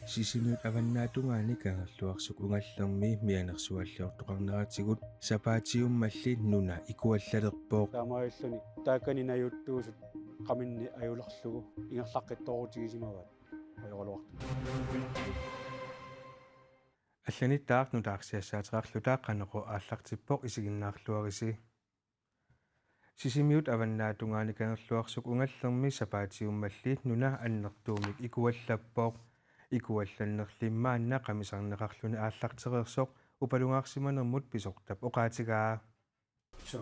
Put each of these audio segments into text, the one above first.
Sisinut avannaatungaanik angerluarsuk ungallermi mianersualliortoqarneratigut sapaatiummalli nuna ikuallalерпооq таамаиллуни таакканинаюттуусут qamинни аюлерлугу ингерлаққиттоорутигисимаваат ajorluartu алланиттаартну таарсиассаатерарлутаа qanеqo ааллартиппоq исигиннаарлуариси сисимиут аваннаатунгааник ангерлуарсук унгаллерми сапаатиуммалли нуна аннертуумик икуаллаппооq икуалланнерлиммаанна qamisarneqarluni ааллартерерсоq упалунгаарсиманермут писортап оqaатигаа So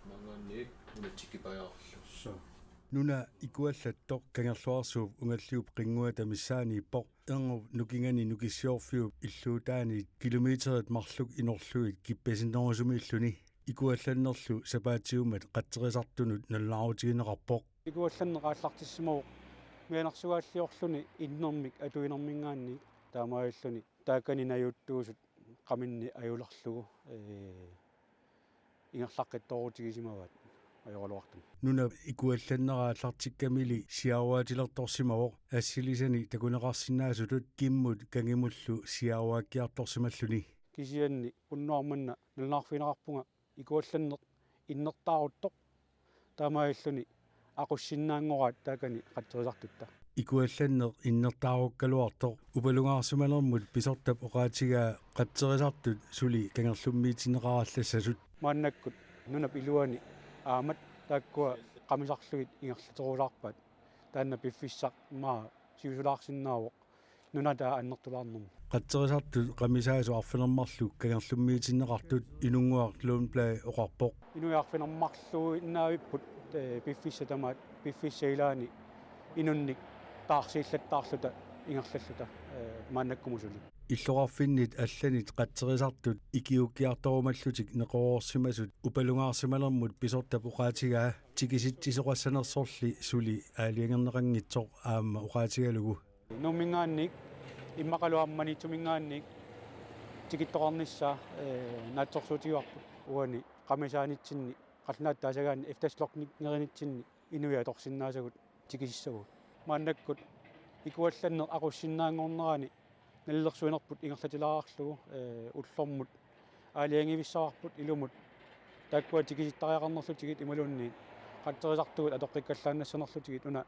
mangaanniik unatsikipajаарlu so nuna ikuallattoq kangerluarsuup ungalliup qinngua tamissaani ippoq erngub nukingani nukissiorfiup illuutaani kilometerit marluk inorluit kippasinnerusumi ikuallannerlu sapaatiummat qatterisartunut nallaaruutigineqarpoq икуалланнеқааллартиссимаву мианерсугааллиорлуни иннэрмик атуинэрмингаанни таамаиллуни таакканинаюттуусут qamинни аюлерлугу ингерлаққиттоорутигисимаваат ajorluartu nuna ikuallanneraallartikkamili siaruaatilertorsimavoq ассилисани такунеқарсинаасутут киммут кангимуллу сиаруаккиарторсималлуни кисианни уннуарманна налнаарфинеқарпунга икуалланнеқ иннертааруттоқ таамаиллуни aquссиннаангораат таакани қаттерисартутта икуалланнеқ иннертааруккалуартоқ упалунгаарсималермут писортап оqaатигаа қаттерисартут сули кангерлуммиитинеқараллассасут мааннаккут нунап илуани аамат тааккуа qamisarlugit ingerlaterulаарpaat таанна пиффиссақ маа сиусулаарсиннаавоқ нунатаа аннертулаарнэрму қаттерисартут qamisaasu арфинермарлу кангерлуммиитинеқартут инунгуар луунплаа оқарпоқ инуяарфинермарлуу иннаавиппут пиффисса тамаат пиффиссаилаани инунник таарсииллаттаарлута ингерллаллута мааннаккумусули иллоқарфиннит алланит қаттерисартут икиуккиарторумаллутик неқорорсимасут упалунгаарсималермут писортап оqaатигаа тикиситсисоқассанерсорли сули аалиангернеқангитсоқ аама оqaатигалугу нумингаанник иммақалуармани тумингаанник тикиттоқарнissaа наатсорсуутигуарпут уани qamisaaниттинни qalnaаттаасагаани эфтаслорник неринитсинни инуя торсиннаасагут тикисиссагут мааннаккут икуалланнеқ aquссиннаангорнерани наллерсуинерпут ингерлатилаарарлугу уллормут аалиангивиссаварпут илумут тааккуа тикиситтариақарнерлутигит ималуунни қаттерисартугут атоққиккаллаанассанерлутигит уна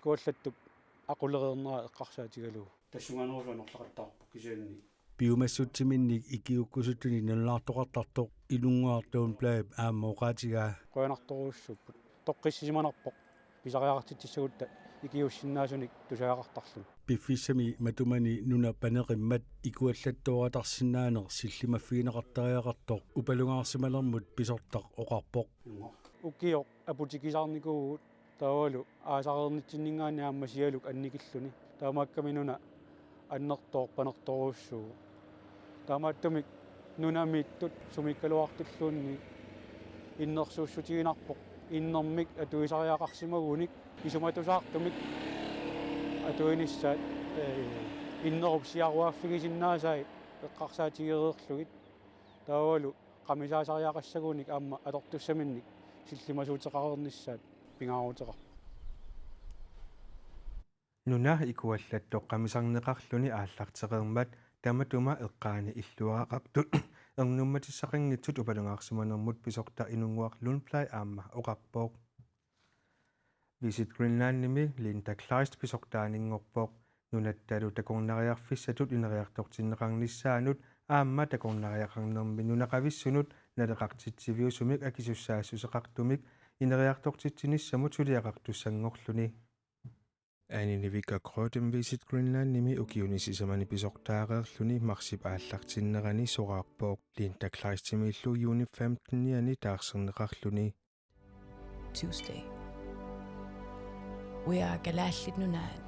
куаллаттук aquлериернера эққарсаатигалугу тассунгаанерусуанерлақаттаарпу кисианни биумассутсиминник икиуккусуттуни наллаартоқартартоқ илунгуарлуун плаап аама оqaатигаа қуянарторуссуппут тоққиссисиманарпоқ писариартитсагутта икиуссиннаасуник тусаақартарлун пиффиссами матумани нуна панеқиммат икуаллаттуаратарсинаанер силлимаффигинеқартариақартоқ упалунгаарсималермут писортақ оқарпоқ укиоқ апутикисаарникуугут таавалу аасареернитсиннингаани аама сиалук анникиллуни таамааккаминуна аннертоо панерторуссуу таамааттумик нунамииттут сумиккалуартуллуунни иннерсууссутигинарпоқ иннэрмик атуисариақарсимагуник исуматусаартумик атуинissaат иннеруп сиаруааффигисиннаасаи эққарсаатигереерлугит таавалу qamisaasaриақассагууник аама атортуссаминник силлимасуутеқарернissaат пингаарутеқар нуна икуаллаттоq qamisarneqarluni ааллартеқермат таматума эққаани иллуаақартут эрнумматиссақингитсут упалунгаарсиманермут писорта инунгуарлун плай аама оқарпооq Visit Greenland-nimi Linda Kleist pisортаанингорпооq нунатталу такорнариарфиссатут инериарторсиннеқарнissaанут аама такорнариақарнерми нунақависсунут налеқартитсивиусумик акисуссаассусеқартумик инериарторситсиниссамут сулиақартуссангорлуни Anini-Vika Krødem Visit Greenland-nimi ukiunisissamani pisortaareerluni marsip ааллартиннерани сораарпооq Linda Kleist-timillu juni 15-niani taarserneqarluni Tuesday. We are Galashlid Nunad,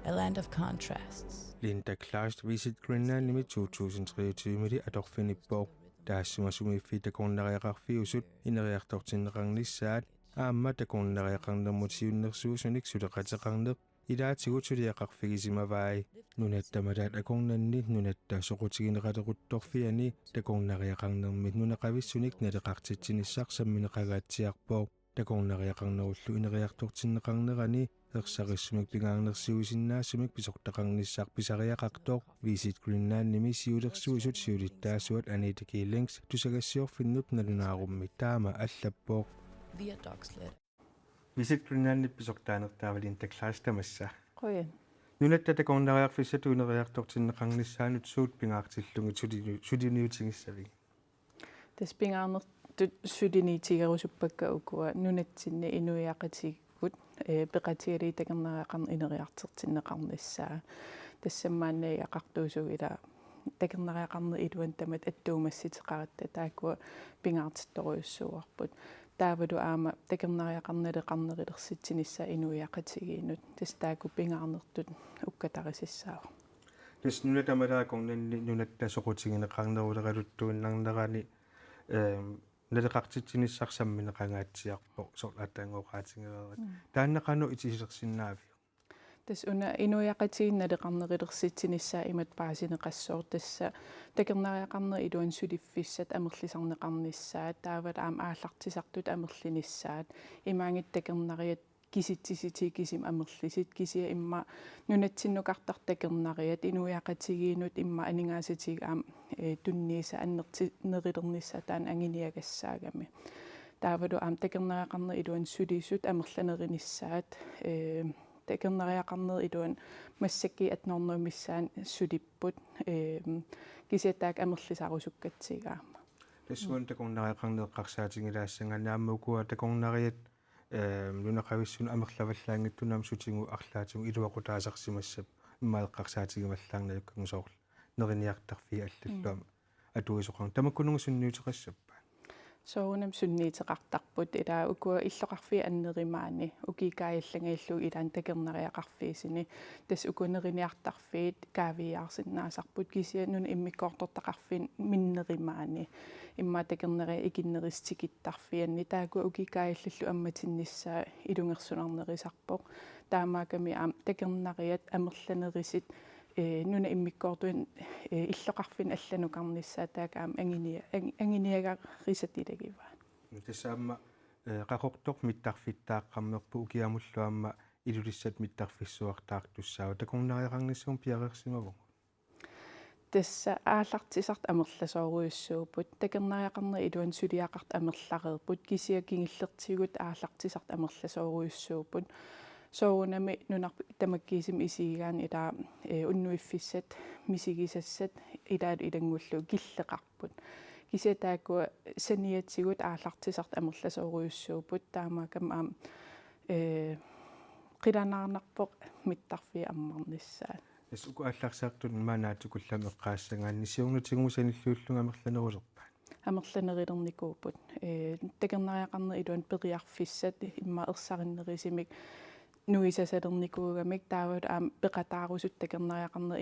a land of contrasts. Linda Kleist Visit Greenland-nimi 2023 atorfinippoq taassumasumiiffi takornariaqarfiusut ineriartortinneqarnissaat аама такорнариақарнэрмут сиуннэрсуусуник сулеқатеқарнеқ илаатигут сулиақарфигисимаваи нунаттамалаат акорнанни нунатта соқутигинеқалерутторфиани такорнариақарнэрмит нунақависсуник налеқартитсиниссаар самминеқагаатсиарпоо такорнериақарнеруллу инериартортиннеқарнерани ерсарissumik pingaannersiusinnaasumik pisortaqarnissaaq pisariaqartoq Visit Greenlandnimi siulersuisut siulittaasuat Anita Links tusagassiorfinnut nalunaarummi taama allappoq via dog sled. Visit Greenlandnip pisortaanertaavalin taklaastamassa Qoyan. nunatta takorneriarfissatu ineriartortinneqarnissaanut suut pingaartillungi sudiniutingissavi Taspingaarnertut sudiniitigerusupakka ukua nunatsinni inuiaqatigut peqatigali takernereaqarn ineriartertinneqarnissaa tassammaannaiyaqartuusugu ila takernereaqarner iluan tamat attuumassiteqaratta taakua pingaartittoruissuuarput taavalu aama takernereaqarnaleqarnerilersitinissa inuiaqatigiinut tastaaku pingaarnertut ukkatarisissaava tus nunatamalaaqornanni nunatta soqutigineqarneruleqaluttuinnarnerani naleqartitsinissarsammineqangaatsiarpo sorlaataangoqaatingereerat taanneqanu itisersinnaavi tas una inuiaqatiginnaleqarnerilersitinissa imat paasineqassoor tassa takernereaqarner iluan suliffissat amerlisarneqarnissaat taavat aama aallartisartut amerlinissaat imaangit takerneriat kisitsisitikisim amerlisit kisia imma nunatsinnuqartar takerneriat inuiaqatigiinut imma aningaasitiga aam tunniisa annertinerilernissaa taan anginiagassaagammi taavalu aam takerneriaqarner iluan sulisut amerlanerinissaat takerneriaqarner iluan massakki atnornermissaan sulipput kisiataak amerlisarusukkatsigaama tassuan takorneriaqarneeqqarsaatingilaassanganaamukua takorneriat lunaqavissun amerlavallaangittunaam sutingu arlaatigu iluaqutaasarsimassap immaaleqqarsaatigimallaarnalukkangusoorl neriniartarfi allalluam atuisoqarn tamakkunungu sunniuteqassappa sounam sunniiteqartarput ila ukua illoqarfi annerimaani ukikaayallangaillu ilaan takerneriaqarfiisini tas ukuneriniartarfiit kaaviaarsinnaasarput kisia nun immikkoortortaqarfin minnerimaani imma takerneria ikinneristikittarfianni taakua ukikaayallallu ammatinnissaa ilungersunarnerisarpoq taamaakami aam takerneriat amerlanerisit nuna immikkoortuin illoqarfin allanuqarnissaa taakaam anginiagarisatilagiva tassaamma qaqortoq mittarfittaaqqammerpu ukiamulluamma ilulissat mittarfissuartaartussaava takorneriaqarnissuum piareersimavun tassa aallartisart amerlasooruissuuput takerneriaqarner iluan suliaqart amerlareerput kisia kingillertiguut aallartisart amerlasooruissuuput sounami nunarpi tamakkiisim isigaan ila unnuiffissat misigisassat ilaalu ilangullu killeqarput kisia taakua saniatsigut aallartisart amerlasooruissuuput taamaakam aam qilanaarnarpoq mittarfi ammarnissaa Suku allarsaartun maanaatukullam eqqaassangaanni siornutigungusanilluullunga amerlanerulerpa amerlanerilernikuuput takerneriaqarner iluan periarfissat imma ersarinnerisimik nuisasalernikuugamik taavat aam peqataarusut takerneriaqarner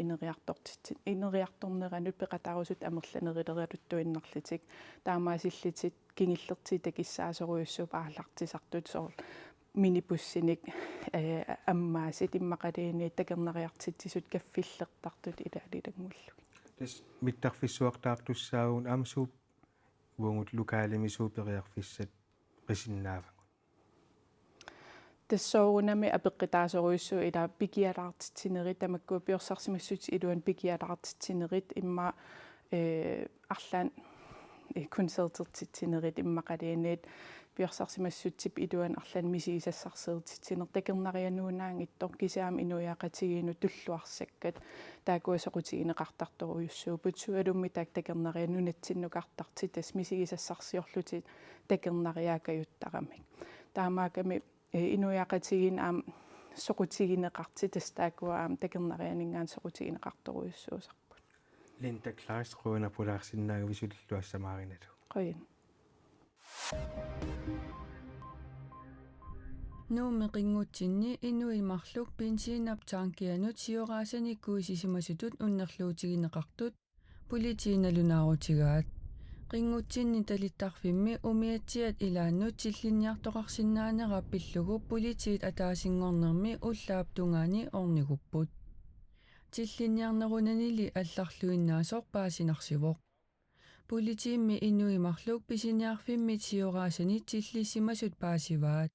ineriartorneranut peqataarusut amerlanerilerialuttuinnarlitik taamaasилlitit kingillerti takissaasoruissuup aallartisartut soor minipussinik ammaasit immaqaliini takerneriartitsisut kaffillertartut ilaalilangullu tas mittarfissuartaartussaagun aamsuup uangut lukaalimisuuperiarfissat qisinnaava tassoorunami apeqqitaasoruissuu ila pikialaartitsinerit tamakkuu piorsaarsimassut iluan pikialaartitsinerit imma arlaan kunsertertitsinerit immaqaliiniit piorsaarsimassutsip iluan arlan misigisassarseertitsineq takernerianuunaangittor kisiaam inuiaqatigiinu tulluarsakkat taakuasoqutigineqartartoruyussuuput sualummi taak takernerianunatsinnuqartarti tas misigisassarsiorlutit takerneriaakajuttarami taamaakami inuiaqatigin aam soqutigineqarti tastaakua aam takernerianingaan soqutigineqartoruyussuusarput Linda Klaas qoona pulaarsinnaaga visulilluassamaarinatu qoyan nuumeqinguutsinni inuimarluk pinsiinaptaankianut sioraasanikkuisisimasutut unnerluutigineqartut pulitiinalunaaruutigaat qinguutsinni talittarfimmi umiatsiat ilaannut sillinniartoqarsinnaanera pillugu pulitiit ataasingornermi ullaaptungaani ornigupput tillinniarnerunanili алларлуиннаасоор паасинарсивоқ Politiimmi inuimarluk pisiniarfimmi tiораасани тиллиссимасут паасиваат.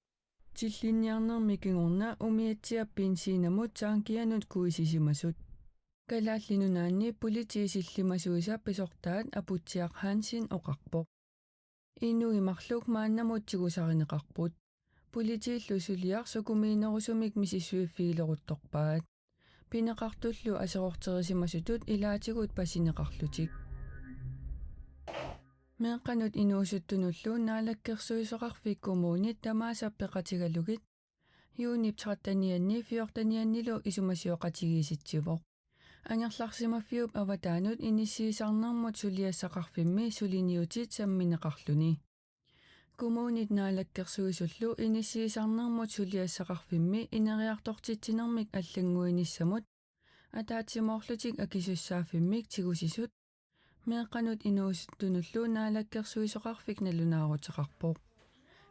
Тиллинниарнерми кигорна умиатсиаппин сиинамут саанкианут куисисимасут. Калааллинунаанни политиисиллимасуиса писортаат апутсиархаансин оқарпоқ. Инуимарлук мааннамутсигусаринеқарпут. Политииллу сулиар сукумиинерусумик мисиссуиффигилерутторпаат. Пинеқартуллу асеқортерисимасутут илаатигут пасинеқарлутик. Меэққанут инуусуттунуллу наалаккерсуисоқарфик коммуунит тамаасаппеқатигалугит юунип 13-нианни 14-нианнилу исумасиоқатигииситсивоқ. Ангерларсимаффиуп аватаанут иниссиисарнэрмут сулиассақарфимми сулиниутит самминеқарлуни. Коммуунит наалаккерсуисуллу иниссиисарнэрмут сулиассақарфимми инериартортитсинермик аллангуиниссамут атаатсимоорлутик акисуссааффиммик тигусисут меэққанут инуусуттунуллу наалаккерсуисоқарфик налунаарутеқарпоқ.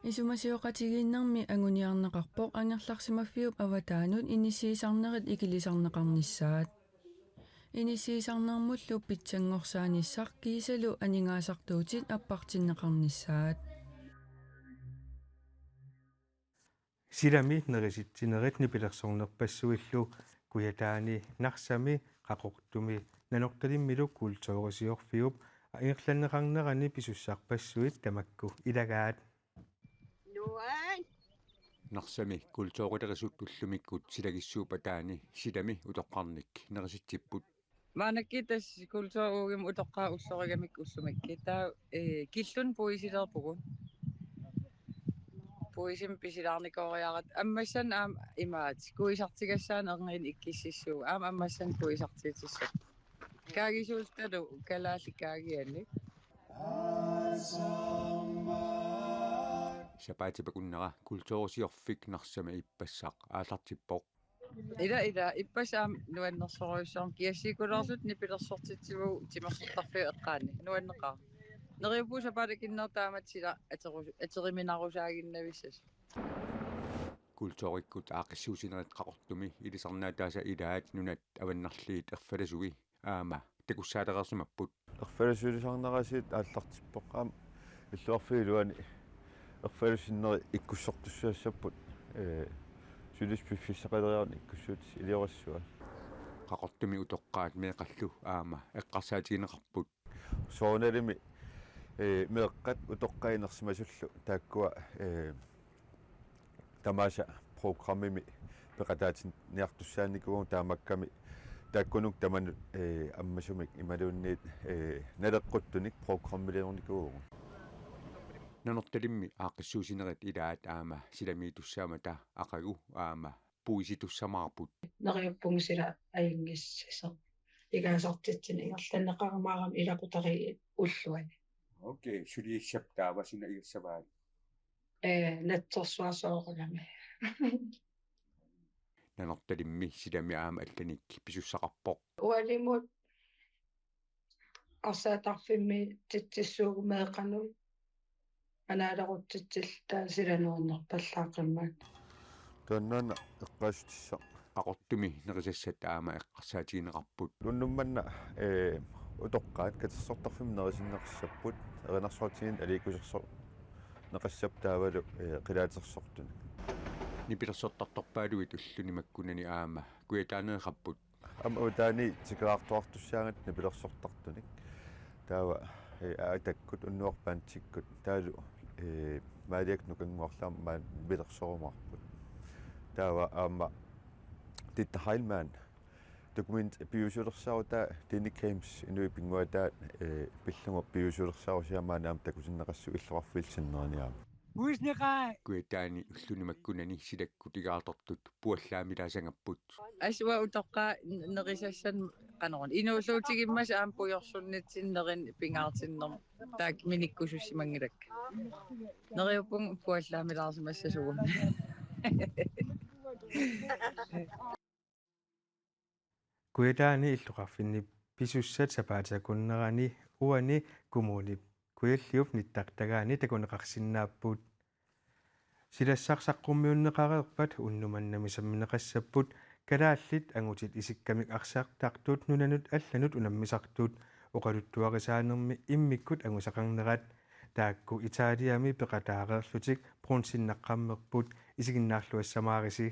Исумасиоқатигииннэрми агуниарнеқарпоқ ангерларсимаффиуп аватаанут иниссиисарнерит икилисарнеқарниссаат. Иниссиисарнермуллу питсангорсааниссар кисалу анингаасартуутит аппартиннеқарниссаат. Силами нериситсинерит нипилерсорнерпассуиллу куятаани нарсами қақортуми нанорталиммилу культуурисиорфиуп ингерланнеқарнерани писуссаарпассуит тамакку илагаат нарсами культуурилерисут уллумиккут силагиссуупатаани силами утоққарник нериситсиппут маанаккитас культуугим утоққаа уллоригамик уллумакки таа киллун пуисилерпугун пуисим писилаарникоориарат аммассан аам имаат куисартигассаан ернерин иккиссиссуу аам аммассан куисартиитиссат каагисуулталу калаалли каагианни сапаатипакуннера культуурисиорфик нарсами иппассаақ аалартиппоқ ила иппасаам нуаннерсоруйссаарм киассикулаарлут нипилерсортитсиву тимерсертарфи эққаани нуаннеқаа нериупу сапаалакиннертааматсила атериминарусаагиннависсас культууриккут аақиссуусинерит қақортуми илисарнаа тааса илаат нунат аваннарлиит ерфаласуги аама такуссаалеқарсумаппут ерфаласуилисарнерасиит ааллартиппоқ аама иллуарфиилуани ерфалусиннери иккуссортуссаассаппут сулиспиффиссақалериарни иккуссуут илиорассуа қақортуми утоққаат меэқаллу аама эққарсаатигинеқарпут сооналими меэққат утоққаинерсимасуллу тааккуа тамааса программими пеқатаатин ниартуссааникугун таамакками тааккунук таманут аммасумик ималуунниит налеққуттуник программилерникугун нанорталимми аақиссуусинерит илаат аама силамиитуссаамата ақагу аама пуиситуссамаарпут нериуппунгсила аингиссисо игаасортитсин ингерланнеқармаарам илапутари уллуани окей сулииссап таавасина иерсаваат натсорсуасоорулами нанорталимми силами аама алланик писуссақарпоқ уалимут арсаатарфимми титсиссуугумеэқану анаалеруттитсил таасиланууннерпаллаақиммаат тааннаана эққаастисса ақортуми нерисассат аама эққарсаатигинеқарпут луннумманна утоққаат катассортарфим нерисиннеқиссаппут эринарсуартигин аликусерсо неқассап таавалу қилаатерсортуни нипилерсортарторпаалуит уллуни маккунани аама куятаанеқарпут ам утаани тикаартуартуссаангат нипилерсортартуник таава аатаккут уннуарпаантиккут таалу маалиак нукангуарлаам маан билерсорумарпут таава аама титтахайлмаан документ биусулерсарута диникеймс инуи пингуатаат пиллугу биусулерсарусиамаан аам такусиннеқассу иллоқарфилсиннериниаама уиснеқаа куятаани уллуни маккунани силаккут игаартортут пуаллаамилаасангаппут асуа утоққаа нерисассан qanорун инуулуутигиммас аам пуйорсуннитсиннерин пингаартиннер таак миниккусуссимангилак нериуппун пуаллаамилаарсимассасугум куятаани иллуқарфинни писуссат сапаатакуннерани уани кумууни куяллиуп ниттартагаани такунеқарсиннааппут силассарсаққуммиуннеқареерпат уннуманнами самминеқассаппут калааллит ангутит исиккамик арсаартартут нунанут алланут унаммисартут oqaluttuaqisaanermi immikkut angusaqarnerat taakku Italiami peqataareerlutik pronsinnaqqammerput isiginnaarluassamaarisi